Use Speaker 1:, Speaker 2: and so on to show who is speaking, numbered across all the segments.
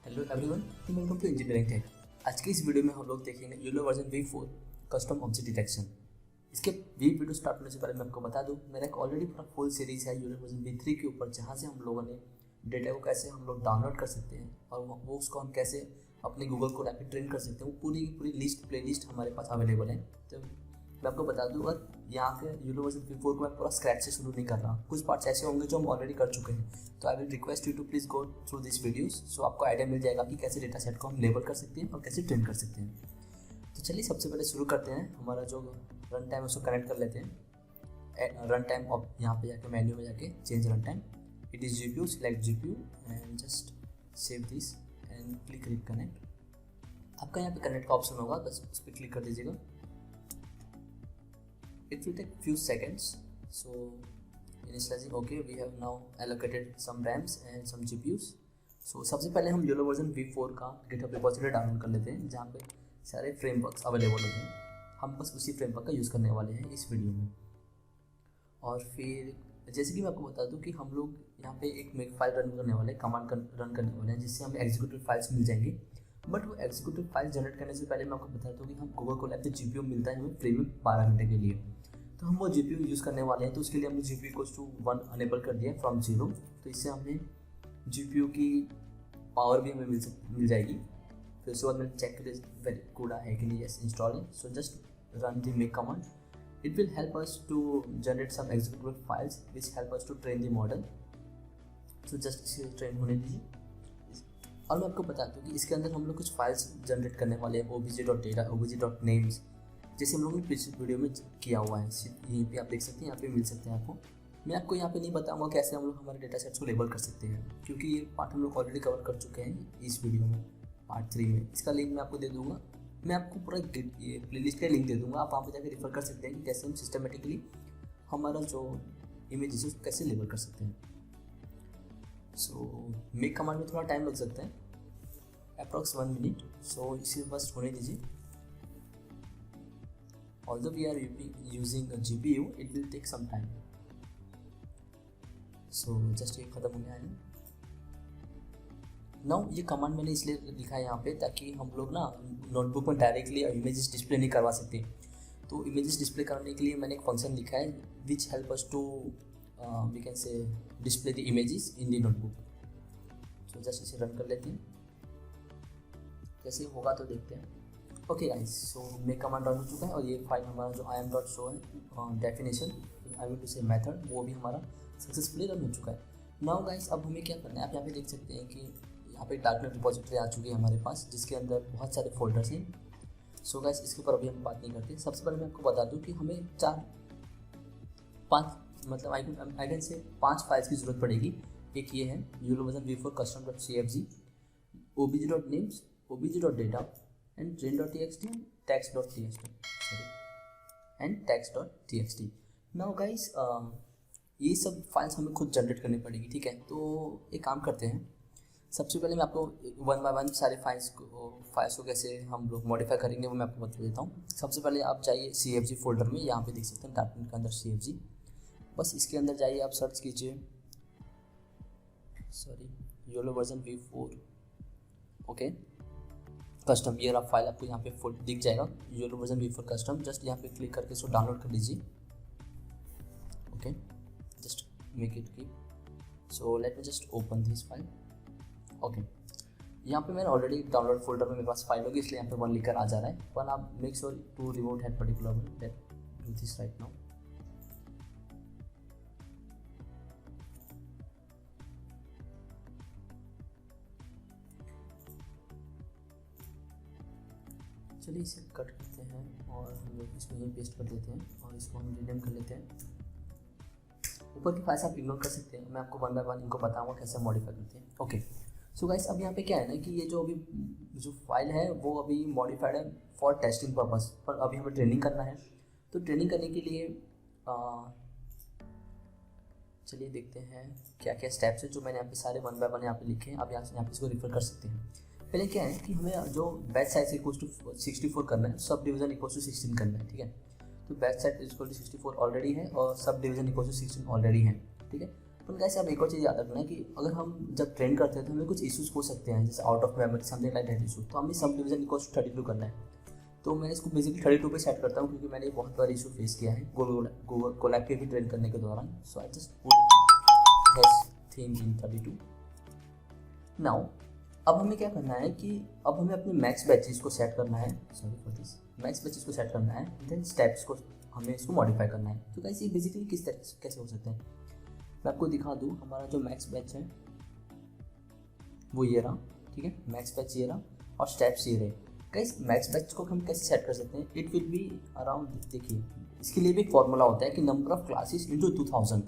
Speaker 1: Hello everyone, welcome to engineering tech. आज की इस वीडियो में हम लोग देखेंगे YOLO version V4 custom object detection. इसके वीडियो स्टार्ट होने से पहले मैं आपको बता दूं, मेरा एक ऑलरेडी पूरा फुल सीरीज़ है यूलो वर्जन V3 के ऊपर, जहां से हम लोगों ने डेटा को कैसे हम लोग डाउनलोड कर सकते हैं और वो उसको हम कैसे अपने गूगल कोड ऐप पे ट्रेन कर सकते हैं। वो पूरी की पूरी प्ले लिस्ट हमारे पास अवेलेबल है। तो मैं आपको बता दूँ, अगर यहाँ पे यूलो वर्जन V4 को मैं पूरा स्क्रैच से शुरू नहीं कर रहा, कुछ पार्ट्स ऐसे होंगे जो हम ऑलरेडी कर चुके हैं। तो I will request you to please go through this videos, so आपको आइडिया मिल जाएगा कि कैसे डेटा सेट को हम लेबल कर सकते हैं और कैसे ट्रेन कर सकते हैं। तो चलिए सबसे पहले शुरू करते हैं। हमारा जो रन टाइम उसको कनेक्ट कर लेते हैं। रन टाइम अब यहाँ पे जाके मेन्यू में जाके change run time, it is GPU, select GPU and just save this and click connect. आपका यहाँ पे कनेक्ट का ऑप्शन होगा, बस उस पर क्लिक कर दीजिएगा। It will take few seconds. So initializing, okay, we have now allocated some RAMs and some GPUs. So सबसे पहले हम यूलो वर्जन V4 का GitHub रिपोजिटरी डाउनलोड कर लेते हैं, जहाँ पे सारे फ्रेमवर्क्स अवेलेबल होते हैं। हम बस उसी फ्रेमवर्क का यूज़ करने वाले हैं इस वीडियो में। और फिर जैसे कि मैं आपको बता दूं कि हम लोग यहाँ पे एक मेक फाइल रन करने वाले हैं, कमांड रन करने वाले हैं, जिससे हमें एग्जीक्यूटिव फाइल्स मिल जाएंगे। बट वो एग्जीक्यूटिव फाइल जनरेट करने से पहले मैं आपको बता दूँ कि हम गूगल कोलैब पे GPU मिलता है हमें फ्री में 12 घंटे के लिए। तो हम वो GPU यूज़ करने वाले हैं, तो उसके लिए हमने GPU को 1 अनेबल कर दिया फ्रॉम 0। तो इससे हमें GPU की पावर भी हमें मिल जाएगी। फिर उसके बाद मैंने चेक वेरी गुड है कि नहीं, यस इंस्टॉल है। So just run the make command, it will help us to generate some executive files which help us to train the model. So just इसे ट्रेन होने दीजिए। और मैं आपको बता दूँ कि इसके अंदर हम लोग कुछ फाइल्स जनरेट करने वाले हैं, obj.data, obj.names, जैसे हम लोगों ने पिछले वीडियो में किया हुआ है। यहीं पे आप देख सकते हैं, यहाँ पे मिल सकते हैं आपको। मैं आपको यहाँ पे नहीं बताऊंगा कैसे हम लोग हमारे डेटा सेट्स को लेबल कर सकते हैं, क्योंकि ये पार्ट हम लोग ऑलरेडी कवर कर चुके हैं इस वीडियो में, पार्ट 3 में। इसका लिंक मैं आपको दे दूँगा। मैं आपको पूरा ये प्लेलिस्ट का लिंक दे दूँगा, आप वहाँ पर जाकर रेफर कर सकते हैं कि कैसे हम सिस्टमेटिकली हमारा जो इमेज है उसको कैसे लेबल कर सकते हैं। सो मेक कमांड में थोड़ा टाइम लग सकता है, अप्रॉक्स 1 मिनट। सो इसे बस होने दीजिए। Although we are using a GPU, it will take some time. So just ये खत्म होने आया। Now ये कमांड मैंने इसलिए लिखा है यहाँ पे ताकि हम लोग ना नोटबुक में डायरेक्टली इमेजेस डिस्प्ले नहीं करवा सकते। तो इमेजेस डिस्प्ले करने के लिए मैंने एक फंक्शन लिखा है which help us to we can say display the images in the notebook. So just इसे रन कर लेते हैं, कैसे होगा तो देखते हैं। Okay guys, so make command run हो चुका है और ये फाइल हमारा जो im.show है डेफिनेशन, आई विल टू से मेथड, वो भी हमारा सक्सेसफुली रन हो चुका है। नाउ गाइस, अब हमें क्या करना है, आप यहाँ पे देख सकते हैं कि यहाँ पे डार्कनेट रिपोजिटरी आ चुकी है हमारे पास, जिसके अंदर बहुत सारे फोल्डर्स हैं। सो गाइस, इसके ऊपर अभी हम बात नहीं करते। सबसे पहले मैं आपको बता दूँ कि हमें 4-5 मतलब आई कैन से 5 फाइल्स की ज़रूरत पड़ेगी। एक ये है yellow version V4 custom.cfg, obj.names, obj.data and train.txt and text.txt, and text.txt. Now guys, ये सब फाइल्स हमें खुद जनरेट करनी पड़ेगी, ठीक है। तो एक काम करते हैं, सबसे पहले मैं आपको 1 बाय 1 सारे फाइल्स को कैसे हम लोग मॉडिफाई करेंगे वो मैं आपको बता देता हूँ। सबसे पहले आप जाइए CFG फोल्डर में, यहाँ पे देख सकते हैं डॉक्यूमेंट के अंदर CFG, बस इसके अंदर जाइए, आप सर्च कीजिए yellow version V4 okay custom. ये रहा फाइल आपको यहाँ पे फुल दिख जाएगा, yellow version V4 custom. Just यहाँ पे क्लिक करके इसको डाउनलोड कर लीजिए। ओके, जस्ट मेक इट की। सो let me just open this file. Okay, यहाँ पे मैंने ऑलरेडी डाउनलोड फोल्डर में मेरे पास फाइल होगी, इसलिए यहाँ पे 1 लिखकर आ जा रहा है। पर आप make sure to remove that particular one, let do this right now. चलिए इसे कट करते हैं और हम लोग इसमें ये पेस्ट कर देते हैं और इसको हम रीनेम कर लेते हैं। ऊपर की फाइल्स आप इग्नोर कर सकते हैं, मैं आपको 1 बाय 1 इनको बताऊंगा कैसे मॉडिफाई करते हैं। ओके, सो गाइस, अब यहाँ पे क्या है ना कि ये जो अभी जो फाइल है वो अभी मॉडिफाइड है फॉर टेस्टिंग पर्पस, पर अभी हमें ट्रेनिंग करना है। तो ट्रेनिंग करने के लिए चलिए देखते हैं क्या क्या स्टेप्स है जो मैंने यहाँ पे सारे 1 बाय 1 यहाँ पे लिखे हैं। आप यहाँ पे इसको रेफर कर सकते हैं। पहले क्या है कि हमें जो बैच साइज इक्वल टू 64 करना है, सब डिवीजन इक्वल टू 16 करना है, ठीक है। तो batch size equal to 64 already है और sub division equal to 16 already है, ठीक है। पर कैसे आप एक और चीज़ याद रखना है कि अगर हम जब ट्रेन करते हैं तो हमें कुछ इश्यूज हो सकते हैं, जैसे out of memory something like that issue, तो हमें सब डिवीजन इक्वल टू 32 करना है। तो मैं इसको बेसिकली 32 पे सेट करता हूँ क्योंकि मैंने बहुत बार इशू फेस किया है गूगल कोलैब के भी ट्रेन करने के दौरान। So I just put this thing in 32 now. अब हमें क्या करना है कि अब हमें अपने मैक्स बैचेस को सेट करना है, sorry for this, max batches को सेट करना है, देन स्टेप्स को हमें इसको मॉडिफाई करना है। तो कैसे बेसिकली किस तरह से कैसे हो सकते हैं मैं आपको दिखा दूँ। हमारा जो मैक्स बैच है वो ये रहा, ठीक है, मैक्स बैच ये रहा और स्टेप्स ये रहे। गाइस मैक्स बैच को हम कैसे सेट कर सकते हैं, इट विल बी अराउंड, देखिए इसके लिए भी एक फॉर्मूला होता है कि number of classes into 2000।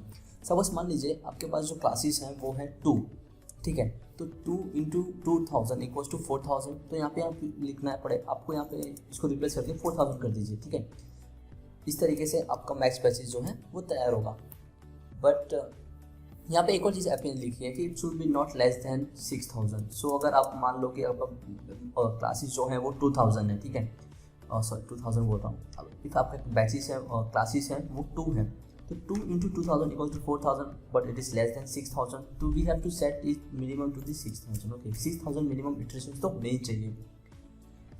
Speaker 1: Suppose मान लीजिए आपके पास जो क्लासेस हैं वो है 2, ठीक है, तो 2 इंटू 2000 इक्वल्स टू 4000। तो यहाँ पे आप लिखना पड़े आपको, यहाँ पे इसको रिप्लेस करके 4000 कर दीजिए, ठीक है। इस तरीके से आपका मैक्स बैचेस जो है वो तैयार होगा। बट यहाँ पे एक और चीज़ आपने लिखी है कि it should B not less than 6000। सो अगर आप मान लो कि आपका क्लासेस जो है वो 2000 है, ठीक है, सॉरी 2000 बोल रहा हूँ, अब इफ आपका बैचेस है क्लासेस हैं वो 2 है, तो 2 into 2000 equal to 4000, but it is less than 6000, तो we have to set it minimum to the 6000। Okay, 6000 minimum iteration तो होने ही चाहिए,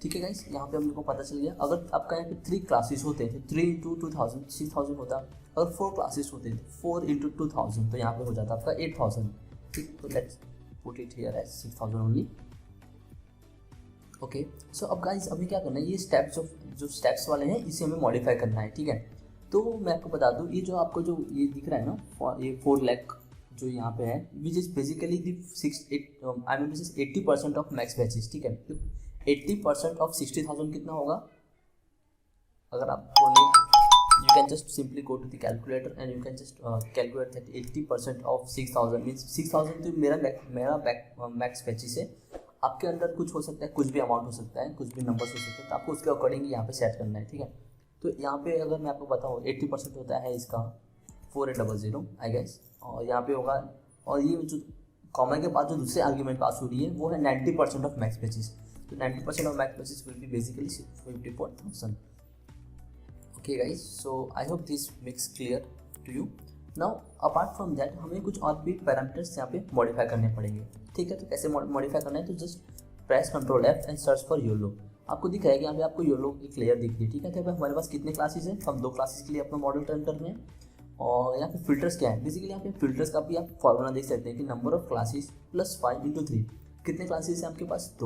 Speaker 1: ठीक है गाइस। यहाँ पे हम लोग को पता चल गया। अगर आपका यहाँ पे 3 क्लासेस होते हैं तो 3 इंटू 2000 6000 होता। अगर 4 क्लासेस होते हैं तो 4 इंटू 2000, तो यहाँ पे हो जाता आपका 8000, ठीक। तो let's put it here as 6000 only. Okay, so अब गाइस अभी क्या करना है, ये स्टेप्स जो स्टेप्स वाले हैं इसे हमें मॉडिफाई करना है, ठीक है। तो मैं आपको बता दूँ, ये जो आपको जो ये दिख रहा है ना, ये 4 लाख जो यहाँ पे है, which is basically the 80% of max batches, ठीक है। तो 80% ऑफ 60,000 कितना होगा, अगर आपको नहीं, you can just simply go to the calculator and you can just calculate that 80% of 6000 means 6000 तो मेरा मैक्स बैचेस है। आपके अंदर कुछ हो सकता है, कुछ भी अमाउंट हो सकता है, कुछ भी नंबर्स हो सकते हैं, तो आपको उसके अकॉर्डिंग यहाँ पे सेट करना है, ठीक है। तो यहाँ पे अगर मैं आपको बताऊँ 80% होता है इसका 4800 आई गेस, और यहाँ पे होगा, और ये जो कॉमा के बाद जो दूसरे आर्ग्यूमेंट पास हो रही है वो है 90% ऑफ मैक्स बैचेस। तो 90% of max batches will be basically 54,000. Okay guys, so I hope this makes clear to you. Now apart from that हमें कुछ और भी पैरामीटर्स यहाँ पे मॉडिफाई करने पड़ेंगे, ठीक है। तो कैसे मॉडिफाई करना है, तो just press Ctrl F and search for YOLO. आपको दिख रहा है कि यहाँ पे आपको योलो एक लेयर दिख रही है, ठीक है। तो हमारे पास कितने क्लासेस हैं, हम 2 क्लासेस के लिए अपना मॉडल टर्न कर रहे हैं। और यहाँ पे फिल्टर्स क्या है, बेसिकली यहाँ पे फिल्टर्स का भी आप फॉर्मूला देख सकते हैं कि number of classes plus 5 into 3। कितने क्लासेस हैं आपके पास,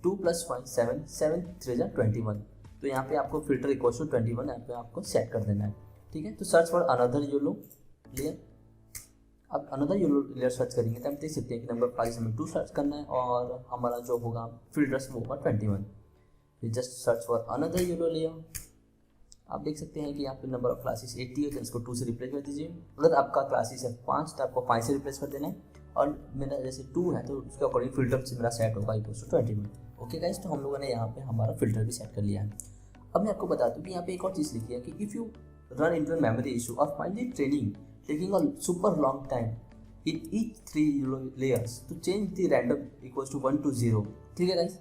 Speaker 1: 2 प्लस 5 7 7 3 21। तो यहाँ पे आपको फिल्टर इक्वल टू 21 यहाँ पे आपको सेट कर देना है, ठीक है। तो search for another YOLO layer. अब अनदर योलो लेयर सर्च करेंगे तो हम देख सकते हैं कि नंबर ऑफ क्लासेस हमें 2 सर्च करना है और हमारा जो होगा फिल्टर्स वो होगा 21। फिर just search for another YOLO layer. आप देख सकते हैं कि यहाँ पे नंबर ऑफ क्लासेस 80 है, तो इसको 2 से रिप्लेस कर दीजिए। अगर आपका क्लासेस है 5 तो आपको 5 से रिप्लेस कर देना है, और मेरा जैसे 2 है तो उसके अकॉर्डिंग फिल्टर से मेरा सेट होगा इक्वल टू 21। ओके गाइस, तो हम लोगों ने यहाँ पे हमारा फिल्टर भी सेट कर लिया है। अब मैं आपको बता दूँ कि यहाँ पे एक और चीज़ लिखी है कि if you run into memory issue और finally training taking a super long time in each 3 layers तो change the random equals to 1 to 0, ठीक है गाइस।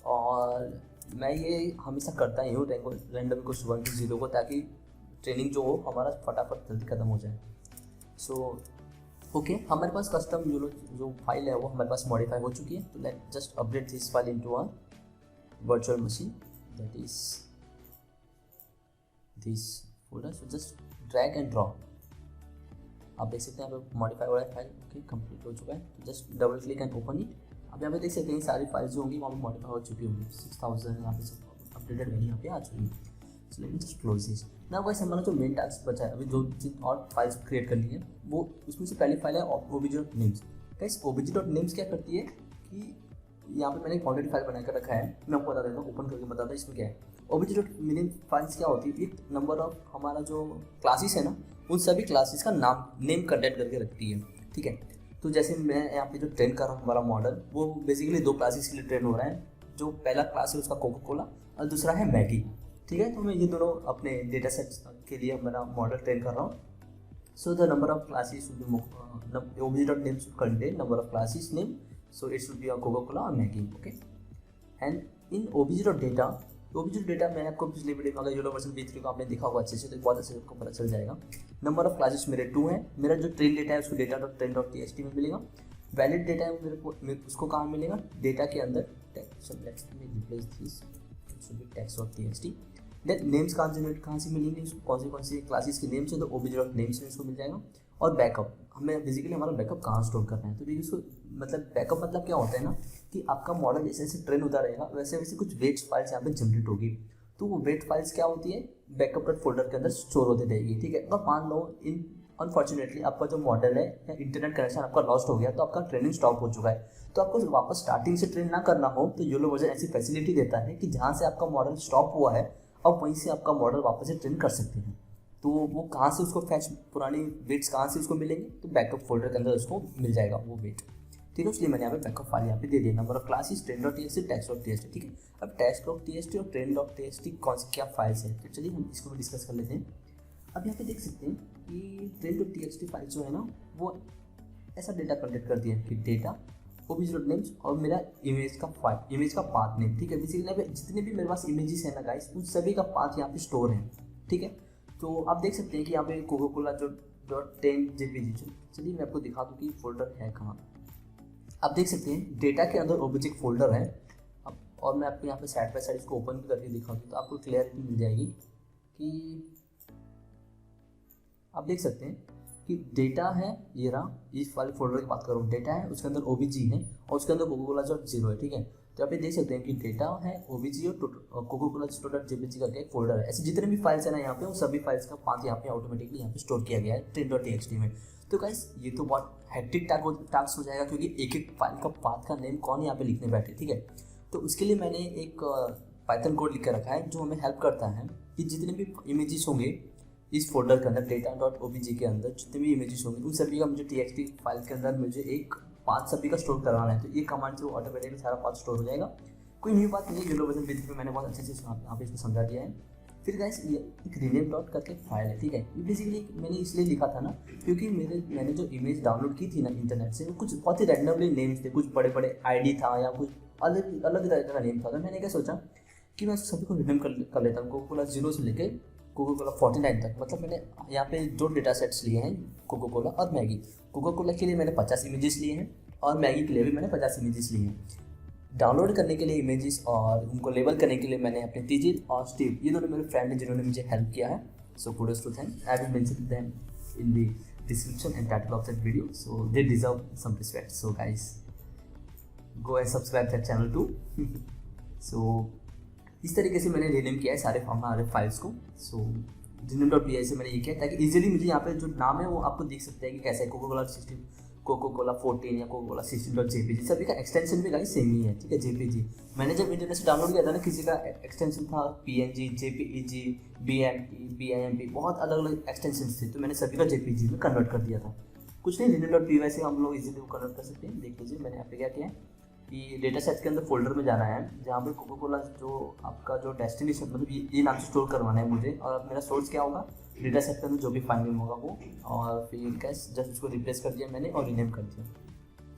Speaker 1: और मैं ये हमेशा करता ही हूँ रैंडम इक्वल्स टू 1 to 0 को, ताकि ट्रेनिंग जो हो हमारा फटाफट जल्दी खत्म हो जाए। सो ओके, हमारे पास कस्टम जो फाइल है वो हमारे पास मॉडिफाई हो चुकी है। तो let just update this file into a virtual machine, that is this folder. So just drag and drop. आप देख सकते हैं यहाँ पे मॉडिफाई हो रहा है फाइल, ओके कंप्लीट हो चुका है। तो just double click and open it. आप यहाँ पे देख सकते हैं सारी फाइल्स जो होंगी वहाँ पे मॉडिफाई हो चुकी होंगी। 6000 यहाँ पे सब अपडेटेड वैल्यू यहाँ पे आ चुकी है। सो let me just close this. ना वैसे हमारा जो मेन टास्क बचा है अभी, जो चीज और फाइल्स क्रिएट करनी है, वो उसमें से पहली फाइल है obj.names। गाइस obj.names क्या करती है कि यहाँ पे मैंने एक ऑलरेडी फाइल बना कर रखा है, मैं आपको बता देता हूँ, ओपन करके बताता हूँ इसमें क्या है। obj.names फाइल्स क्या होती है, एक नंबर ऑफ हमारा जो क्लासेस है ना उन सभी क्लासेस का नेम कंटेंट करके रखती है, ठीक है। तो जैसे मैं यहाँ पे जो ट्रेन कर रहा हूँ हमारा मॉडल, वो बेसिकली 2 क्लासेस के लिए ट्रेन हो रहा है। जो पहला क्लास है उसका कोका कोला और दूसरा है मैगी, ठीक है। तो मैं ये दोनों अपने डेटा सेट के लिए मेरा मॉडल ट्रेन कर रहा हूँ। So the number of classes obj.name should contain number of classes name, so it should be a Coca-Cola or Maggi, okay. And in obj.data तो भी जो डेटा मैंने आपको पिछले वीडियो में, अगर यूलो वर्जन V3 को आपने देखा होगा अच्छे से, तो बहुत अच्छे से आपको पता चल जाएगा। नंबर ऑफ क्लासेस मेरे 2 हैं। मेरा जो ट्रेन डेटा है उसको data.train.txt में मिलेगा। वैलिड डेटा है मेरे को, उसको कहाँ मिलेगा, डेटा के अंदर text.txt। देन नेम्स कहाँ से मिलेंगे, उसको कौन सी क्लासेस के नेम्स है, तो obj.names में इसको मिल जाएगा। और बैकअप, हमें बेसिकली हमारा बैकअप कहाँ स्टोर करना है, तो देखिए उसको मतलब बैकअप मतलब क्या होता है ना, कि आपका मॉडल जैसे जैसे ट्रेन होता रहेगा वैसे वैसे कुछ वेट फाइल्स यहाँ पे जनरेट होगी। तो वो वेट फाइल्स क्या होती है, बैकअप डॉट फोल्डर के अंदर स्टोर होते रहेगी, ठीक है। अगर मान लो इन अनफॉर्चुनेटली आपका जो मॉडल है या इंटरनेट कनेक्शन आपका लॉस्ट हो गया, तो आपका ट्रेनिंग स्टॉप हो चुका है, तो आपको वापस स्टार्टिंग से ट्रेन ना करना हो, तो यूलो वर्जन ऐसी फैसिलिटी देता है कि जहाँ से आपका मॉडल स्टॉप हुआ है अब वहीं से आपका मॉडल वापस से ट्रेन कर सकते हैं। तो वो कहाँ से उसको फैच, पुरानी वेट्स कहाँ से उसको मिलेंगे, तो बैकअप फोल्डर के अंदर उसको मिल जाएगा वो वेट, ठीक है। इसलिए मैंने यहाँ पे बैकअप फाइल यहाँ पे दे दिया। Number of classes train.txt, text.txt, ठीक है। अब text.txt और train.txt कौन सी क्या फाइल्स है, तो चलिए हम इसको भी डिस्कस कर लेते हैं। अब यहाँ पे देख सकते हैं कि train.txt फाइल जो है ना, वो ऐसा डेटा कंटेंट करती है कि डेटा obj.names और मेरा इमेज का फाइल, इमेज का पाथ नेम, ठीक है। बेसिकली यहाँ पे जितने भी मेरे पास इमेजेस हैं ना गाइस, उन सभी का पाथ यहाँ पे स्टोर है, ठीक है। तो आप देख सकते हैं कि यहाँ पे कोका-कोला जो .10 चलिए मैं आपको दिखा दूँ कि फोल्डर है कहाँ। आप देख सकते हैं डेटा के अंदर ऑब्जेक्ट फोल्डर है। अब और मैं आपको यहाँ पे साइड बाय साइड इसको ओपन करके दिखाऊँ तो आपको क्लियरिटी मिल जाएगी कि आप देख सकते हैं कि डेटा है, ये रहा, इस वाले फोल्डर की बात करूँ, डेटा है उसके अंदर OBG है और उसके अंदर कोका-कोला .0 है, ठीक है। तो आप ये देख सकते हैं कि डेटा है, OBG और कोका-कोला .jpg का एक फोल्डर है। ऐसे जितने भी फाइल्स है ना यहाँ पे, वो सभी फाइल्स का पाथ यहाँ पे ऑटोमेटिकली यहाँ पे स्टोर किया गया है train.txt में। तो गाइस ये तो बहुत हेक्टिक टास्क हो जाएगा, क्योंकि एक एक फाइल का पाथ का नेम कौन यहाँ पे लिखने बैठे, ठीक है। तो उसके लिए मैंने एक पाइथन कोड लिख कर रखा है जो हमें हेल्प करता है कि जितने भी इमेजेस होंगे इस फोल्डर के अंदर, data.obj के अंदर जितने भी इमेजेस होंगे उन सभी का मुझे txt फाइल के अंदर मुझे एक पाथ सभी का स्टोर करवाना है। तो ये कमांड से वो ऑटोमेटिकली सारा पाथ स्टोर हो जाएगा। कोई न्यू बात नहीं है, यूलो वर्जन V3 में मैंने बहुत अच्छे से यहाँ पे इसको समझा दिया है। फिर गाइस ये एक rename डॉट करके फाइल है, ठीक है। ये बेसिकली मैंने इसलिए लिखा था ना, क्योंकि मैंने जो इमेज डाउनलोड की थी ना इंटरनेट से, वो कुछ बहुत ही रैंडमली नेम्स थे, कुछ बड़े बड़े ID था या कुछ अलग अलग तरह का नेम था। तो मैंने क्या सोचा कि मैं सभी को रिनेम कर लेता हूँ, कोका-कोला 0 से लेके कोका-कोला 49 तक। मतलब मैंने यहाँ पे दो डेटा सेट्स लिए हैं, कोका-कोला और मैगी। कोका-कोला के लिए मैंने 50 इमेजेस लिए हैं और मैगी के लिए भी मैंने 50 इमेजेस लिए हैं। डाउनलोड करने के लिए इमेजेस और उनको लेबल करने के लिए मैंने अपने तीजिल और स्टीव, ये दोनों मेरे फ्रेंड हैं जिन्होंने मुझे हेल्प किया है। So kudos to them, I will mention them in the description and title of that video, so they deserve some respect. So guys go and subscribe that channel too. So इस तरीके से मैंने rename किया है सारे हमारे files को। सो rename.py से मैंने ये किया ताकि इजीली मुझे यहाँ पे जो नाम है वो आपको दिख सकता है कि कैसा है, कोका-कोला 14 या कोका-कोला 16.jpg, सभी का एक्सटेंशन भी गाइस सेम ही है, ठीक है, JPG। मैंने जब इंटरनेट से डाउनलोड किया था ना, किसी का एक्सटेंशन था PNG, JPEG, BMP, BIMP, बहुत अलग अलग एक्सटेंशन थे, तो मैंने सभी का JPG में कन्वर्ट कर दिया था। कुछ नहीं, rename.py से हम लोग इजीली वो कन्वर्ट कर सकते हैं। देख लीजिए मैंने यहाँ पे क्या किया है कि डेटा सेट के अंदर फोल्डर में जाना है जहाँ पे कोका-कोला जो आपका जो डेस्टिनेशन, मतलब ये नाम से स्टोर करवाना है मुझे, और मेरा सोर्स क्या होगा, डेटा सेट के अंदर जो भी फाइल नेम होगा वो, और फिर कैसे जस्ट उसको रिप्लेस कर दिया मैंने और रीनेम कर दिया,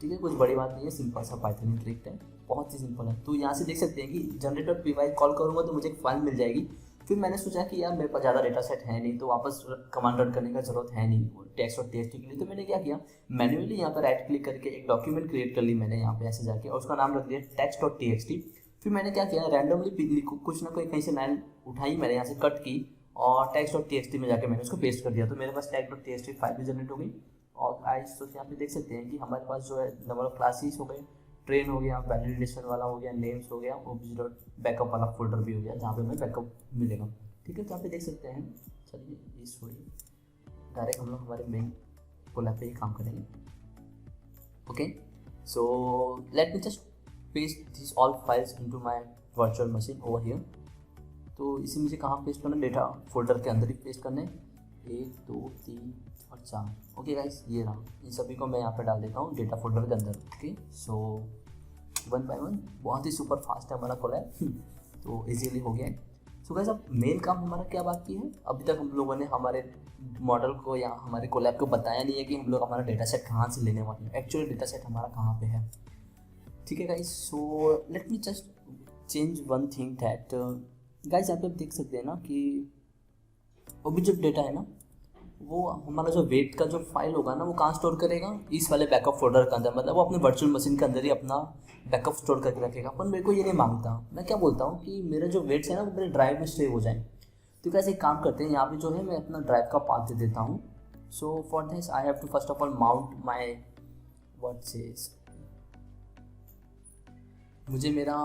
Speaker 1: ठीक है। कुछ बड़ी बात नहीं है, सिंपल सा पाइथन ट्रिक है, बहुत ही सिंपल है। तो यहाँ से देख सकते हैं कि generate.py कॉल करूँगा तो मुझे एक फाइल मिल जाएगी। फिर मैंने सोचा कि यार मेरे पास ज़्यादा डेटा सेट है नहीं, तो वापस कमांड रन करने का जरूरत है नहीं text.txt के लिए। तो मैंने क्या किया, मैन्युअली यहाँ पर राइट क्लिक करके एक डॉक्यूमेंट क्रिएट कर ली मैंने यहाँ पे ऐसे जाके, और उसका नाम रख दिया text.txt। फिर मैंने क्या किया, रैंडमली कुछ ना कोई कहीं से लाइन उठाई, मैंने यहाँ से कट की और text.txt में जाके मैंने उसको पेस्ट कर दिया। तो मेरे पास text.txt फाइल भी जनरेट हो गई। और आज तो यहाँ पे देख सकते हैं कि हमारे पास जो है नंबर ऑफ क्लासेस हो गए, ट्रेन हो गया, वैलिडेशन वाला हो गया, नेम्स हो गया, बैकअप वाला फोल्डर भी हो गया जहाँ पे हमें बैकअप मिलेगा, ठीक है। तो यहाँ पे देख सकते हैं। चलिए ये छोड़िए, डायरेक्ट हम लोग हमारे मेन कोलैब पे ही काम करेंगे। Okay, so let me just paste this all files into my virtual machine hour here. तो इसे मुझे कहाँ पेस्ट करना है, डेटा फोल्डर के अंदर ही पेस्ट करना है, 1 2 3 और 4। ओके गाइस, ये रहा, इन सभी को मैं यहाँ पे डाल देता हूँ डेटा फोल्डर के अंदर। ओके, सो 1 बाय 1, बहुत ही सुपर फास्ट है हमारा कोलैब, तो इजीली हो गया है। सो गाइस, अब मेन काम हमारा क्या बाकी है, अभी तक हम लोगों ने हमारे मॉडल को या हमारे कोलैब को बताया नहीं है कि हम लोग हमारा डेटा सेट कहाँ से लेने वाले हैं, एक्चुअली डेटा सेट हमारा कहाँ पे है, ठीक है guys. So let me just change one thing that guys यहाँ पे आप देख सकते हैं ना कि ऑब्जेक्ट डेटा है ना, वो हमारा जो वेट का जो फाइल होगा ना वो कहाँ स्टोर करेगा, इस वाले बैकअप फोल्डर के अंदर, मतलब वो अपने वर्चुअल मशीन के अंदर ही अपना बैकअप स्टोर करके रखेगा। पर मेरे को ये नहीं मांगता, मैं क्या बोलता हूँ कि मेरे जो वेट्स है ना वो मेरे ड्राइव में सेव हो जाए। तो कैसे एक काम करते हैं, यहाँ पे जो है मैं अपना ड्राइव का पाथ दे देता हूँ। So for this I have to first of all mount my what says, मुझे मेरा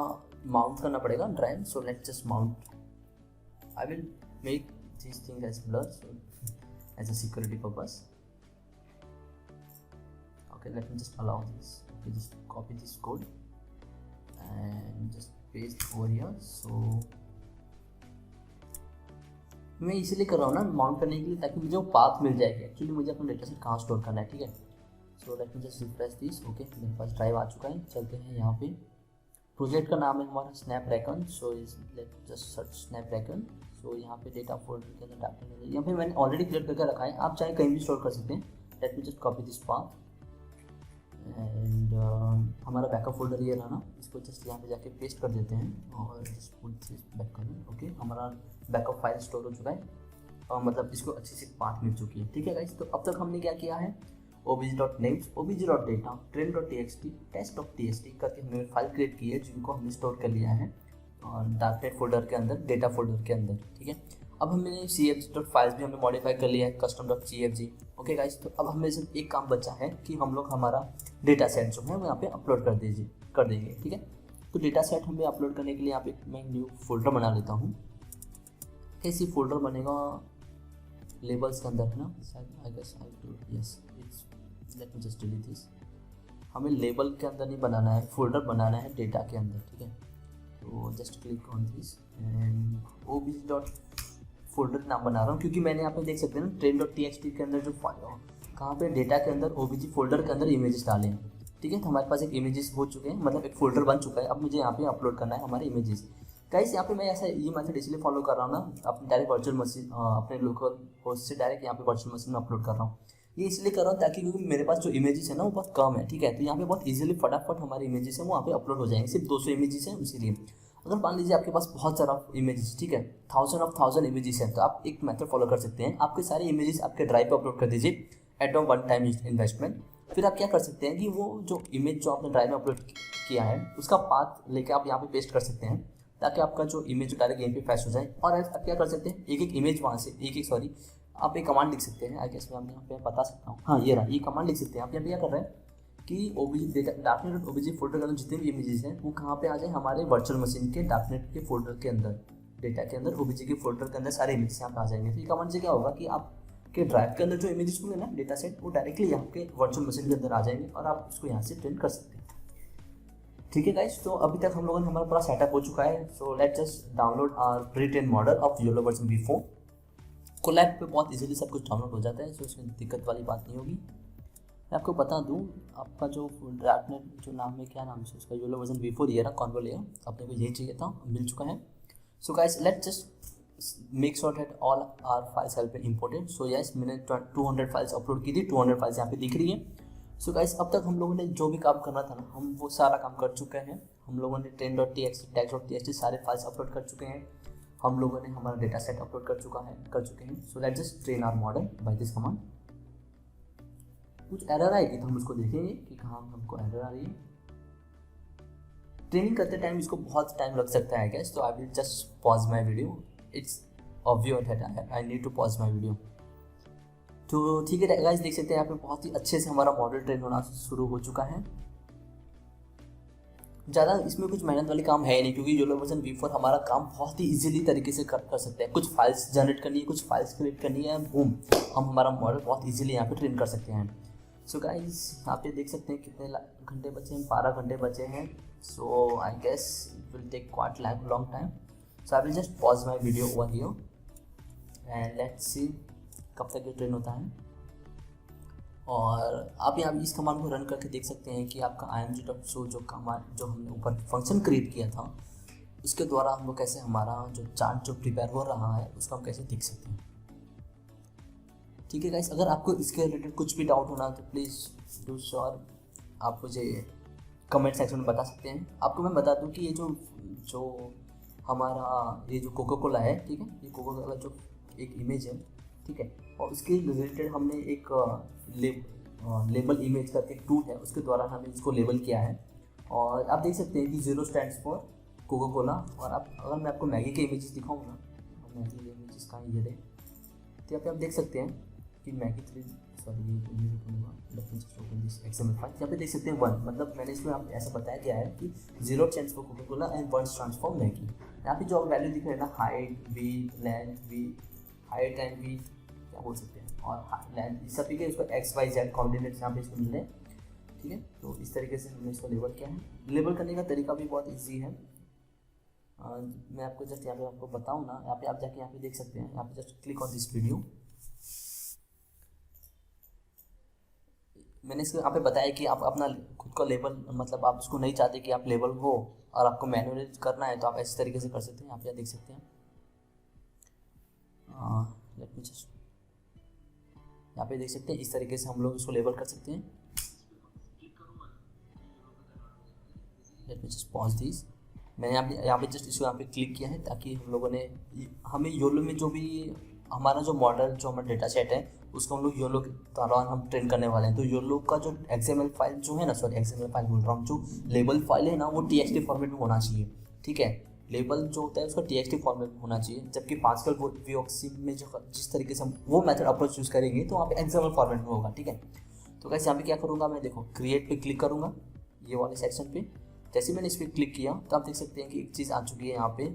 Speaker 1: माउंट करना पड़ेगा drive. So let's just mount, I will make this thing as blur so as a security purpose. Okay, let me just allow this. Okay, just copy this code and just paste over here. So मैं इसलिए कर रहा हूँ ना mount करने के लिए, ताकि मुझे वो पाथ मिल जाएगा। एक्चुअली मुझे अपना डेटा सेट कहाँ स्टोर करना है, ठीक है। सो let me just refresh this. Okay, मेरे पास ड्राइव आ चुका है। चलते हैं यहाँ पे, प्रोजेक्ट का नाम है हमारा Snapdragon. So let just search Snapdragon. तो यहाँ पे डेटा फोल्डर के अंदर डाटा है, यहाँ पे मैंने ऑलरेडी क्रिएट करके रखा है, आप चाहे कहीं भी स्टोर कर सकते हैं। Late me just copy this path and हमारा बैकअप फोल्डर ये रहा ना, इसको जस्ट यहाँ पे जाके पेस्ट कर देते हैं और जस्ट पुट दिस बैक कर। ओके, हमारा बैकअप फाइल स्टोर हो चुका है और मतलब इसको अच्छी सी पाथ मिल चुकी है, ठीक है गाइस। तो अब तक हमने क्या किया है, obj.names, obj.data, train.txt, test.txt करके हमने फाइल क्रिएट की है, जिनको हमने स्टोर कर लिया है और डार्कनेट फोल्डर के अंदर, डेटा फोल्डर के अंदर, ठीक है। अब हमने cfg.files भी हमने मॉडिफाई कर लिया है, custom.cfg। ओके गाइस, तो अब हमें सिर्फ एक काम बचा है कि हम लोग हमारा डेटा सेट जो है वो यहाँ पे अपलोड कर देंगे, ठीक है। तो डेटा सेट हमें अपलोड करने के लिए यहाँ पे मैं न्यू फोल्डर बना लेता हूँ। कैसी फोल्डर बनेगा, लेबल्स के अंदर है ना, I guess yes, let me just delete this. हमें लेबल के अंदर नहीं बनाना है, फोल्डर बनाना है डेटा के अंदर, ठीक है। तो just click on this and obj dot folder नाम बना रहा हूँ, क्योंकि मैंने यहाँ पे देख सकते हैं ना train.txt के अंदर जो फाइल कहाँ पे डेटा के अंदर obj फोल्डर के अंदर इमेजेस डाले हैं, ठीक है। तो हमारे पास एक इमेजेस हो चुके हैं, मतलब एक फोल्डर बन चुका है। अब मुझे यहाँ पे अपलोड करना है हमारे इमेजेस। गाइस यहाँ पे मैं ऐसा ये मेथड इसलिए फॉलो कर रहा हूँ ना, अपने डायरेक्ट वर्चुअल मशीन अपने लोकल होस्ट से डायरेक्ट यहाँ पे वर्चुअल मशीन में अपलोड कर रहा हूँ। ये इसलिए कर रहा हूँ ताकि क्योंकि मेरे पास जो इमेजेस है ना वो बहुत कम है, ठीक है। तो यहाँ पे बहुत इजीली फटाफट हमारे इमेजेस हैं वो वहाँ पे अपलोड हो जाएंगे। सिर्फ 200 इमेजेस हैं, इसीलिए अगर मान लीजिए आपके पास बहुत सारा इमेजेस, ठीक है, 1000 इमेजेस हैं, तो आप एक मेथड फॉलो कर सकते हैं। आपके सारे इमेजेस आपके ड्राइव पे अपलोड कर दीजिए एट वन टाइम इन्वेस्टमेंट। फिर आप क्या कर सकते हैं कि वो जो इमेज जो आपने ड्राइव में अपलोड किया है उसका पाथ लेके आप यहाँ पे पेस्ट कर सकते हैं, ताकि आपका जो इमेज डायरेक्ट यहीं पे फैश हो जाए। और आप क्या कर सकते हैं, एक एक इमेज वहाँ से आप एक कमांड लिख सकते हैं। आई गेस मैं यहाँ पे बता सकता हूँ, हाँ ये रहा, ये कमांड लिख सकते हैं। आप यहाँ पे क्या कर रहे हैं कि डार्कनेट फोल्डर के अंदर जितने भी इमेजेस हैं वो कहाँ पे आ जाए, हमारे वर्चुअल मशीन के डार्कनेट के फोल्डर के अंदर, डेटा के अंदर ओबीजे के फोल्डर के अंदर सारे इमेजेस यहाँ पे आ जाएंगे। तो ये कमांड से क्या होगा कि आपके ड्राइव के अंदर जो इमेजेस होंगे ना डेटा सेट, वो डायरेक्टली यहाँ के वर्चुअल मशीन के अंदर आ जाएंगे और आप उसको यहाँ से प्रिंट कर सकते हैं, ठीक है गाइस। तो अभी तक हम लोगों ने हमारा पूरा सेटअप हो चुका है। So let's just download our pre train model of YOLO version V4। Colab पे बहुत इजीली सब कुछ डाउनलोड हो जाता है, तो उसमें दिक्कत वाली बात नहीं होगी। मैं आपको बता दूं, आपका जो डार्कनेट जो नाम है, क्या नाम है उसका, YOLO वर्जन V4 ये रहा, कॉन्वो लेयर, अपने को यही चाहिए था, मिल चुका है। So guys let's just make sure that all our files have been imported. So yes, मैंने 200 फाइल्स अपलोड की थी, 200 फाइल्स यहाँ पे दिख रही है। सो गाइस अब तक हम लोगों ने जो भी काम करना था ना, हम वो सारा काम कर चुके हैं। हम लोगों ने train.txt, tag.txt सारे फाइल्स अपलोड कर चुके हैं। हम लोगों ने हमारा डेटा सेट अपलोड कर चुके हैं। So let's just train our model by this command. कुछ एरर आएगी तो हम उसको देखेंगे कि कहाँ हमको एरर आ रही है। ट्रेनिंग करते टाइम इसको बहुत टाइम लग सकता है गैस, तो I will just pause my video. It's obvious that I need to pause my video. तो ठीक है गाइस, देख सकते हैं यहाँ पे बहुत ही अच्छे से हमारा मॉडल ट्रेन होना शुरू हो चुका है। ज़्यादा इसमें कुछ मेहनत वाली काम है नहीं, क्योंकि YOLO वर्जन V4 हमारा काम बहुत ही इजीली तरीके से कर सकते हैं। कुछ फाइल्स जनरेट करनी है, कुछ फाइल्स क्रिएट करनी है, बूम, हम हमारा मॉडल बहुत इजीली यहाँ पे ट्रेन कर सकते हैं। सो गाइस यहाँ पे देख सकते हैं कितने घंटे बचे हैं, 12 घंटे बचे हैं। So I guess it will take quite long time. So I will just pause my video over here and let's see कब तक ये ट्रेन होता है। और आप यहाँ इस कमांड को रन करके देख सकते हैं कि आपका img.show जो कमांड जो हमने ऊपर फंक्शन क्रिएट किया था, उसके द्वारा हम लोग कैसे हमारा जो चार्ट जो प्रिपेयर हो रहा है उसको हम कैसे देख सकते हैं। ठीक है गाइस, अगर आपको इसके रिलेटेड कुछ भी डाउट होना तो प्लीज़ डू श्योर आप मुझे कमेंट सेक्शन में बता सकते हैं। आपको मैं बता दूं कि ये जो हमारा ये जो कोका कोला है, ठीक है, ये कोका कोला जो एक इमेज है, ठीक है, और उसके रिलेटेड हमने एक लेबल इमेज का एक टूल है, उसके द्वारा हमने इसको लेबल किया है। और आप देख सकते हैं कि 0 स्टैंड्स फॉर कोका कोला। और आप अगर मैं आपको मैगी के इमेजेस दिखाऊँ ना, मैगी इमेजेस का ये रहे, तो यहाँ पे आप देख सकते हैं कि मैगी 3 सॉरी XML फाइल, यहाँ पे देख सकते हैं 1, मतलब मैंने इसमें आप ऐसा बताया गया है कि 0 stands for Coca Cola and 1 stands for Maggi. यहाँ पे जो वैल्यू दिख रहे हैं ना, height, width, length, height and width क्या बोल सकते हैं, और लेंथ, इस सभी के इसको XYZ कोऑर्डिनेट्स यहाँ पे इसको मिल रहे हैं, ठीक है। तो इस तरीके से हमने इसको लेबल किया है। लेबल करने का तरीका भी बहुत ईजी है। मैं आपको जस्ट यहाँ पे आपको बताऊँ ना, यहाँ पे आप जाके यहाँ पे देख सकते हैं, यहाँ पे just click on this video. मैंने इसको यहाँ पे बताया कि आप अपना खुद का लेबल, मतलब आप उसको नहीं चाहते कि आप लेबल हो और आपको मैनुअली करना है, तो आप ऐसे तरीके से कर सकते हैं। यहाँ पे देख सकते हैं, लेट मी जस्ट, यहाँ पे देख सकते हैं इस तरीके से हम लोग इसको लेबल कर सकते हैं। Late me just pause this. मैंने यहाँ पे जस्ट इसको यहाँ पे क्लिक किया है ताकि हम लोगों ने हमें योलो में जो भी हमारा जो मॉडल, जो हमारा डेटा सेट है, उसको हम लोग योलो के दौरान हम ट्रेन करने वाले हैं। तो योलो का जो XML फाइल जो है ना, सॉरी XML फाइल बोल रहा हूँ, जो लेबल फाइल है ना, वो TXT फॉर्मेट में होना चाहिए, ठीक है। लेबल जो होता है उसका TXT फॉर्मेट में होना चाहिए, जबकि पास्कल VOC में जो जिस तरीके से हम वो मेथड अप्रोच यूज़ करेंगे तो वहाँ पे XML फॉर्मेट में होगा, ठीक है। तो कैसे यहाँ पे क्या करूँगा मैं, देखो क्रिएट पे क्लिक करूँगा, ये वाले सेक्शन पे। जैसे मैंने इस पर क्लिक किया तो आप देख सकते हैं कि एक चीज़ आ चुकी है यहाँ पे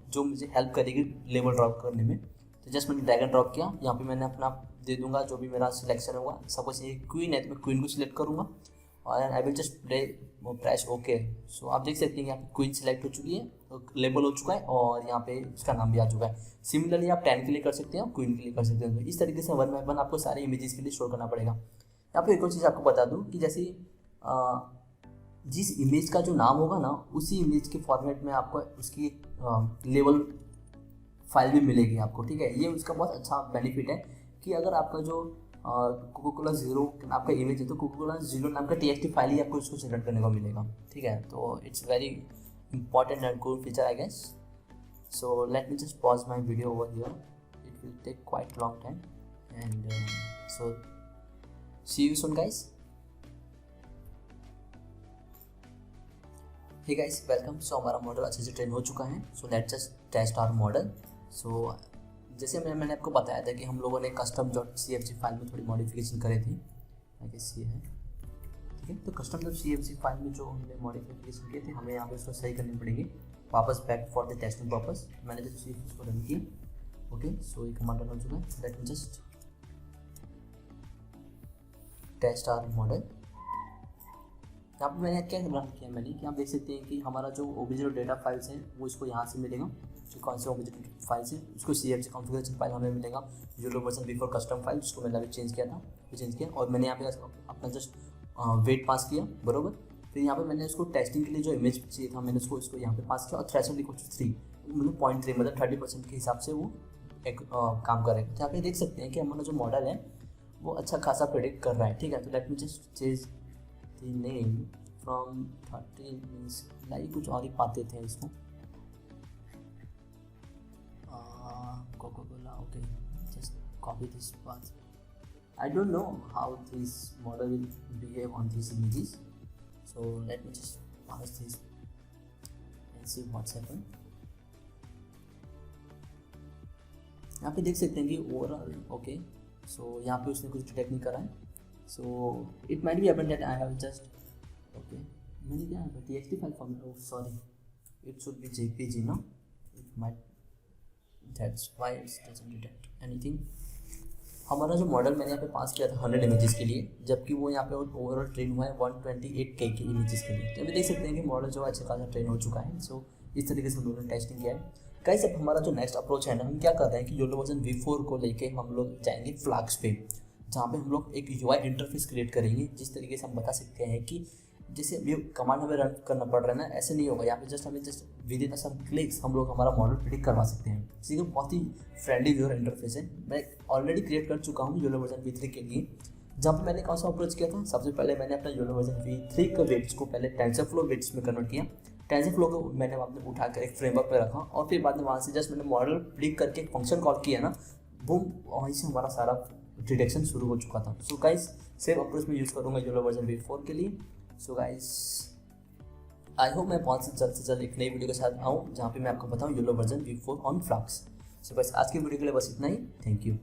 Speaker 1: जो मुझे हेल्प करेगी लेबल ड्रॉप करने में। तो जस्ट मैंने ड्रैग एंड ड्रॉप किया, यहाँ पे मैंने अपना दे दूंगा जो भी मेरा सिलेक्शन होगा। सपोज ये क्वीन है तो मैं क्वीन को सिलेक्ट करूँगा और I will just press okay. So आप देख सकते हैं कि यहाँ पे क्वीन सिलेक्ट हो चुकी है, तो लेबल हो चुका है और यहाँ पे इसका नाम भी आ चुका है। सिमिलरली आप 10 के लिए कर सकते हैं, क्वीन के लिए कर सकते हैं। तो इस तरीके से 1 बाय 1 आपको सारे इमेजेस के लिए स्टोर करना पड़ेगा। यहाँ पे एक और चीज़ आपको बता दूँ कि जैसे जिस इमेज का जो नाम होगा ना, उसी इमेज के फॉर्मेट में आपको उसकी लेबल फाइल भी मिलेगी आपको, ठीक है। ये उसका बहुत अच्छा बेनिफिट है कि अगर आपका जो कोका कोला 0 आपका इमेज है तो कोका कोला 0 नाम का TXT फाइल ही आपको इसको जनरेट करने को मिलेगा, ठीक है। तो it's very important and cool feature I guess. So let me just pause my video over here, it will take quite long time and so see you soon guys. Hey guys, welcome. So हमारा model अच्छे से train हो चुका है। So let's just test our model. So जैसे मैंने आपको बताया था कि हम लोगों ने custom.cfg फाइल में थोड़ी मॉडिफिकेशन करे थी, आई गेस ये है, ठीक है। तो custom.cfg फाइल में जो हमने मॉडिफिकेशन किए थे, हमें यहाँ पे उसको सही करनी पड़ेगी वापस back for the testing purpose. मैंने जस्ट इसको रन किया, ओके। सो ये कमांड रन हो चुका है। Let me just test our model. यहाँ पर मैंने क्या रन किया मैंने कि आप देख सकते हैं कि हमारा जो ओबीजे डेटा फाइल्स हैं वो इसको यहाँ से मिलेगा। जो कौन से ओबीजे फाइल्स हैं उसको CFG कॉन्फ़िगरेशन फाइल हमें मिलेगा, YOLO version before custom file, जिसको मैंने अभी चेंज किया था, चेंज किया। और मैंने यहाँ पे अपना जस्ट वेट पास किया, बरोबर। फिर यहाँ पे मैंने उसको टेस्टिंग के लिए जो इमेज चाहिए था मैंने उसको यहाँ पे पास किया और थ्रेशोल्ड इक्वल टू 3, मतलब 0.3, मतलब 30% के हिसाब से वो एक काम करेगा। यहाँ पे देख सकते हैं कि हमारा जो मॉडल है वो अच्छा खासा प्रेडिक्ट कर रहा है, ठीक है। तो late me just change the name from 30 means like कुछ और ही पाते थे इसको, Coca Cola, okay. Just copy this path. I don't know how this model will behave on these images, so let me just pass this and see what's happened. यहाँ पे देख सकते हैं कि ओवरऑल ओके। सो यहाँ पे उसने कुछ डिटेक्ट नहीं करा है। So it might be happen that I have just okay, मैंने क्या TXT file format, oh sorry, it should be JPG, no, it might, that's why it doesn't detect anything. हमारा जो मॉडल मैंने यहाँ पे पास किया था 100 इमेजेस के लिए, जबकि वो यहाँ पे ओवरऑल ट्रेन हुआ है 128K के इमेजेस के लिए। तो अभी देख सकते हैं कि मॉडल जो अच्छे खासा ट्रेन हो चुका है। सो इस तरीके से हम लोगों ने टेस्टिंग किया है। गाइस, अब हमारा जो नेक्स्ट अप्रोच है ना, हम क्या कर रहे हैं कि योलो वर्जन V4 को लेके हम लोग जाएंगे फ्लैग्स पे, जहाँ पे हम लोग एक UI इंटरफेस क्रिएट करेंगे। जिस तरीके से हम बता सकते हैं कि जैसे अभी कमांड हमें रन करना पड़ रहा है ना, ऐसे नहीं होगा। यहाँ पे जस्ट हमें just within some clicks हम लोग हमारा मॉडल प्रेडिक्ट करवा सकते हैं। ठीक है, बहुत ही फ्रेंडली व्यूअर इंटरफेस है। मैं ऑलरेडी क्रिएट कर चुका हूँ योलो वर्जन V3 के लिए। जहाँ पे मैंने कौन सा अप्रोच किया था, सबसे पहले मैंने अपना योलो वर्जन V3 का वेट्स को पहले टेंसरफ्लो वेट्स में कन्वर्ट किया। टेंसरफ्लो को मैंने आपने उठाकर एक फ्रेमवर्क पे रखा और फिर बाद में वहाँ से जस्ट मैंने मॉडल क्लिक करके एक फंक्शन कॉल किया ना, बूम, वहीं से हमारा सारा डिटेक्शन शुरू हो चुका था। सो गाइस सेम अप्रोच में यूज़ करूँगा YOLO वर्जन V4 के लिए। सो गाइस आई होप मैं बहुत से जल्द एक नई वीडियो के साथ आऊँ जहाँ पे मैं आपको बताऊँ YOLO version V4 on Flask. So बस आज की वीडियो के लिए बस इतना ही। Thank you.